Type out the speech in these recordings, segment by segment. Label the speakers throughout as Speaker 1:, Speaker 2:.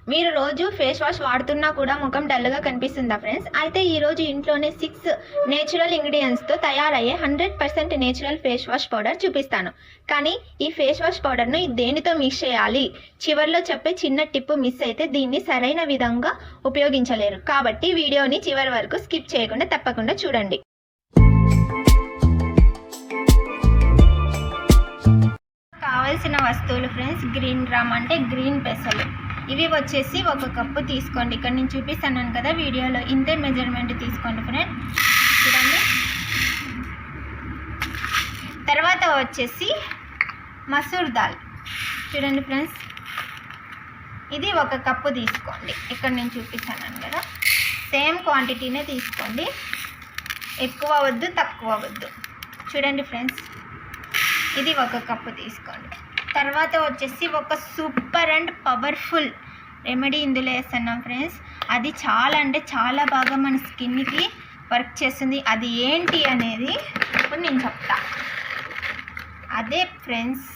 Speaker 1: మీరు రోజు face wash వాడుతున్నా కూడా ముఖం డల్గా కనిపిస్తుందా ఫ్రెండ్స్? అయితే ఈరోజు ఇంట్లోనే 6 నేచురల్ ఇంగ్రీడియంట్స్తో తయారయ్యే 100% నేచురల్ ఫేస్ వాష్ పౌడర్ చూపిస్తాను. కానీ ఈ ఫేస్ వాష్ పౌడర్ను దేనితో మిక్స్ చేయాలి, చివరిలో చెప్పే చిన్న టిప్ మిస్ అయితే దీన్ని సరైన విధంగా ఉపయోగించలేరు. కాబట్టి వీడియోని చివరి వరకు స్కిప్ చేయకుండా తప్పకుండా చూడండి. కావాల్సిన వస్తువులు ఫ్రెండ్స్, గ్రీన్ గ్రామ్ అంటే గ్రీన్ పెసలు. ఇవి వచ్చేసి 1 కప్పు తీసుకోండి. ఇక్కడ నేను చూపిస్తాను కదా వీడియోలో, ఇంతే మెజర్మెంట్ తీసుకోండి ఫ్రెండ్, చూడండి. తర్వాత వచ్చేసి మసూర్ దాల్, చూడండి ఫ్రెండ్స్, ఇది 1 కప్పు తీసుకోండి. ఇక్కడ నేను చూపిస్తాను కదా, సేమ్ క్వాంటిటీనే తీసుకోండి, ఎక్కువ వద్దు తక్కువ వద్దు. చూడండి ఫ్రెండ్స్, ఇది 1 కప్పు తీసుకోండి. తర్వాత వచ్చేసి ఒక సూపర్ అండ్ పవర్ఫుల్ రెమెడీ ఇందులో వేస్తున్నాం ఫ్రెండ్స్. అది చాలా అంటే చాలా బాగా మన స్కిన్కి వర్క్ చేస్తుంది. అది ఏంటి అనేది ఇప్పుడు నేను చెప్తా. అదే ఫ్రెండ్స్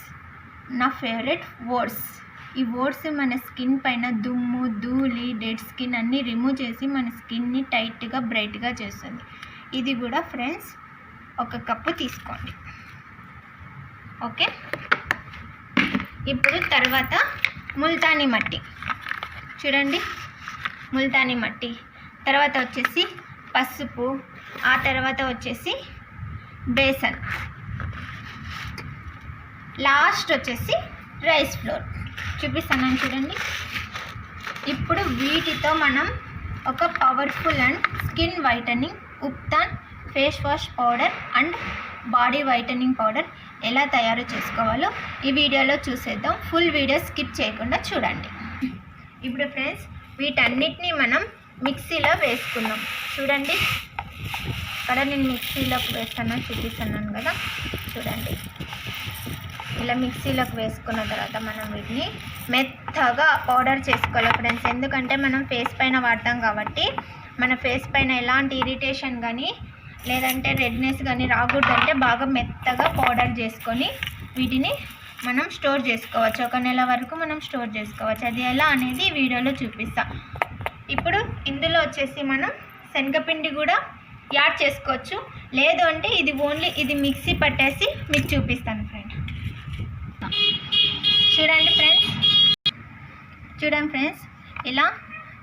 Speaker 1: నా ఫేవరెట్ ఓట్స్. ఈ ఓట్స్ మన స్కిన్ పైన దుమ్ము, ధూళి, డెడ్ స్కిన్ అన్నీ రిమూవ్ చేసి మన స్కిన్ని టైట్గా బ్రైట్గా చేస్తుంది. ఇది కూడా ఫ్రెండ్స్ 1 కప్పు తీసుకోండి. ఓకే, ఇప్పుడు తర్వాత ముల్తానీ మట్టి, చూడండి ముల్తానీ మట్టి. తర్వాత వచ్చేసి పసుపు, ఆ తర్వాత వచ్చేసి బేసన్, లాస్ట్ వచ్చేసి రైస్ ఫ్లోర్ చూపిస్తాను చూడండి. ఇప్పుడు వీటితో మనం ఒక powerful and skin whitening ubtan face wash powder and body whitening powder ఎలా తయారు చేసుకోవాలో ఈ వీడియోలో చూసేద్దాం. ఫుల్ వీడియో స్కిప్ చేయకుండా చూడండి. ఇప్పుడు ఫ్రెండ్స్ వీటన్నిటిని మనం మిక్సీలో వేసుకుందాం. చూడండి, ఇక్కడ నేను మిక్సీలోకి వేస్తాను, చూపిస్తున్నాను కదా, చూడండి. ఇలా మిక్సీలోకి వేసుకున్న తర్వాత మనం వీటిని మెత్తగా పౌడర్ చేసుకోవాలి ఫ్రెండ్స్. ఎందుకంటే మనం ఫేస్ పైన వాడతాం కాబట్టి మన ఫేస్ పైన ఎలాంటి ఇరిటేషన్ కానీ లేదంటే రెడ్నెస్ కానీ రాకూడదంటే బాగా మెత్తగా పౌడర్ చేసుకొని వీటిని మనం స్టోర్ చేసుకోవచ్చు. 1 నెల వరకు మనం స్టోర్ చేసుకోవచ్చు. అది ఎలా అనేది ఈ వీడియోలో చూపిస్తా. ఇప్పుడు ఇందులో వచ్చేసి మనం శనగపిండి కూడా యాడ్ చేసుకోవచ్చు, లేదు అంటే ఇది ఓన్లీ ఇది మిక్సీ పట్టేసి మీకు చూపిస్తాను ఫ్రెండ్. చూడండి ఫ్రెండ్స్, ఇలా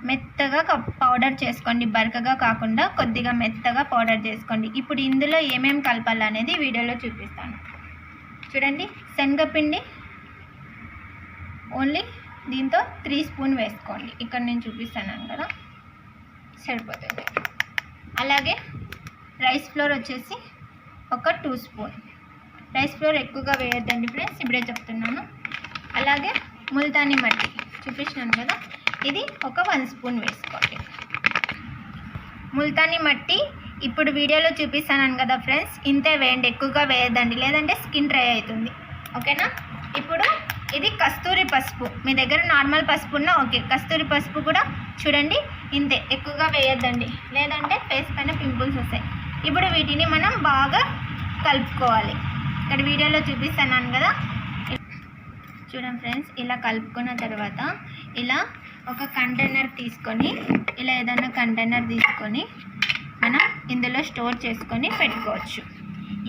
Speaker 1: మెత్తగా పౌడర్ చేసుకోండి, బరకగా కాకుండా కొద్దిగా మెత్తగా పౌడర్ చేసుకోండి. ఇప్పుడు ఇందులో ఏమేమి కలపాలనేది వీడియోలో చూపిస్తాను. చూడండి, శనగపిండి ఓన్లీ దీంతో 3 స్పూన్ వేసుకోండి. ఇక్కడ నేను చూపిస్తాను కదా, సరిపోతుంది. అలాగే రైస్ ఫ్లోర్ వచ్చేసి ఒక 2 స్పూన్. రైస్ ఫ్లోర్ ఎక్కువగా వేయొద్దండి ఫ్రెండ్స్, ఇప్పుడే చెప్తున్నాను. అలాగే ముల్తానీ మట్టి చూపించినాను కదా, ఇది ఒక 1 స్పూన్ వేసుకోండి. ముల్తానీ మట్టి ఇప్పుడు వీడియోలో చూపిస్తాను కదా ఫ్రెండ్స్, ఇంతే వేయండి, ఎక్కువగా వేయద్దండి, లేదంటే స్కిన్ డ్రై అవుతుంది. ఓకేనా? ఇప్పుడు ఇది కస్తూరి పసుపు, మీ దగ్గర నార్మల్ పసుపు ఉన్నా ఓకే. కస్తూరి పసుపు కూడా చూడండి ఇంతే, ఎక్కువగా వేయద్దండి, లేదంటే ఫేస్ పైన పింపుల్స్ వస్తాయి. ఇప్పుడు వీటిని మనం బాగా కలుపుకోవాలి. ఇక్కడ వీడియోలో చూపిస్తున్నాను కదా, చూడండి ఫ్రెండ్స్. ఇలా కలుపుకున్న తర్వాత ఇలా ఒక కంటైనర్ తీసుకొని, ఇలా ఏదైనా కంటైనర్ తీసుకొని మనం ఇందులో స్టోర్ చేసుకొని పెట్టుకోవచ్చు.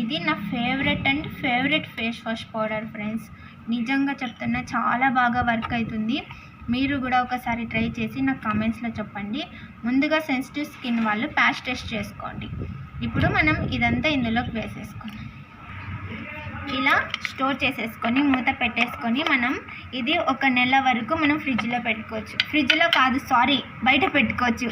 Speaker 1: ఇది నా favourite face wash powder friends. నిజంగా చెప్తున్నా, చాలా బాగా వర్క్ అవుతుంది. మీరు కూడా ఒకసారి ట్రై చేసి నాకు కామెంట్స్లో చెప్పండి. ముందుగా సెన్సిటివ్ స్కిన్ వాళ్ళు ప్యాచ్ టెస్ట్ చేసుకోండి. ఇప్పుడు మనం ఇదంతా ఇందులోకి వేసేసుకుందాం. ఇలా స్టోర్ చేసేసుకొని మూత పెట్టేసుకొని మనం ఇది 1 నెల వరకు మనం ఫ్రిడ్జ్లో పెట్టుకోవచ్చు. ఫ్రిడ్జ్లో కాదు, సారీ, బయట పెట్టుకోవచ్చు.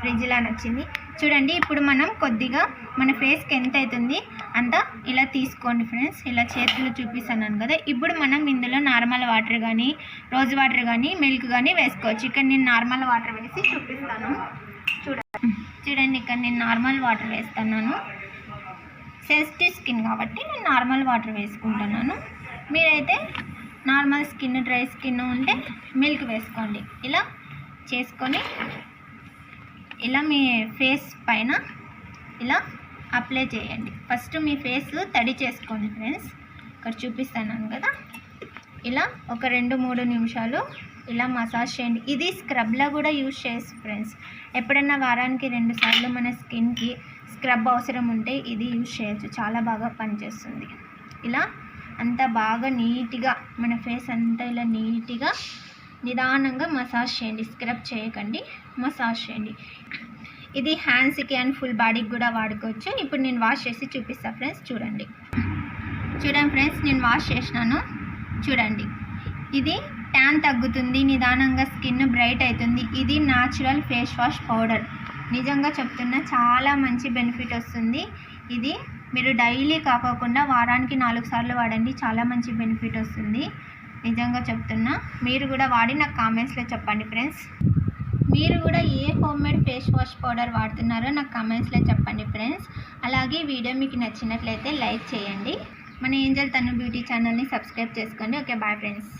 Speaker 1: ఫ్రిడ్జ్లో నచ్చింది. చూడండి, ఇప్పుడు మనం కొద్దిగా మన ఫేస్కి ఎంత అవుతుంది అంత ఇలా తీసుకోండి ఫ్రెండ్స్. ఇలా చేతులు చూపిస్తున్నాను కదా. ఇప్పుడు మనం ఇందులో నార్మల్ వాటర్ కానీ, రోజ్ వాటర్ కానీ, మిల్క్ కానీ వేసుకోవచ్చు. ఇక్కడ నేను నార్మల్ వాటర్ వేసి చూపిస్తాను. చూడండి, ఇక్కడ నేను నార్మల్ వాటర్ వేస్తున్నాను. సెన్సిటివ్ స్కిన్ కాబట్టి నేను నార్మల్ వాటర్ వేసుకుంటున్నాను. మీరైతే నార్మల్ స్కిన్, డ్రై స్కిన్ ఉంటే మిల్క్ వేసుకోండి. ఇలా చేసుకొని ఇలా మీ ఫేస్ పైన ఇలా అప్లై చేయండి. ఫస్ట్ మీ ఫేస్ తడి చేసుకోండి ఫ్రెండ్స్. ఇక్కడ చూపిస్తున్నాను కదా, ఇలా ఒక 2-3 నిమిషాలు ఇలా మసాజ్ చేయండి. ఇది స్క్రబ్లో కూడా యూజ్ చేయొచ్చు ఫ్రెండ్స్. ఎప్పుడన్నా వారానికి 2 సార్లు మన స్కిన్కి స్క్రబ్ అవసరం ఉంటే ఇది యూజ్ చేయొచ్చు, చాలా బాగా పనిచేస్తుంది. ఇలా అంతా బాగా నీట్గా మన ఫేస్ అంతా ఇలా నీట్గా నిదానంగా మసాజ్ చేయండి, స్క్రబ్ చేయకండి, మసాజ్ చేయండి. ఇది హ్యాండ్స్కి అండ్ ఫుల్ బాడీకి కూడా వాడుకోవచ్చు. ఇప్పుడు నేను వాష్ చేసి చూపిస్తాను ఫ్రెండ్స్. చూడండి ఫ్రెండ్స్, నేను వాష్ చేసినాను. చూడండి, ఇది ట్యాన్ తగ్గుతుంది, నిదానంగా స్కిన్ బ్రైట్ అవుతుంది. ఇది న్యాచురల్ ఫేస్ వాష్ పౌడర్. నిజంగా చెప్తున్నా, చాలా మంచి బెనిఫిట్ వస్తుంది. ఇది మీరు డైలీ కాకోకుండా వారానికి 4 సార్లు వాడండి, చాలా మంచి బెనిఫిట్ వస్తుంది. నిజంగా చెప్తున్నా, మీరు కూడా వాడి నాకు కామెంట్స్లో చెప్పండి ఫ్రెండ్స్. మీరు కూడా ఏ హోమ్మేడ్ ఫేస్ వాష్ పౌడర్ వాడుతున్నారో నాకు కామెంట్స్లో చెప్పండి ఫ్రెండ్స్. అలాగే వీడియో మీకు నచ్చినట్లయితే లైక్ చేయండి. మన ఏంజల్ తను బ్యూటీ ఛానల్ని సబ్స్క్రైబ్ చేసుకోండి. Okay, bye friends.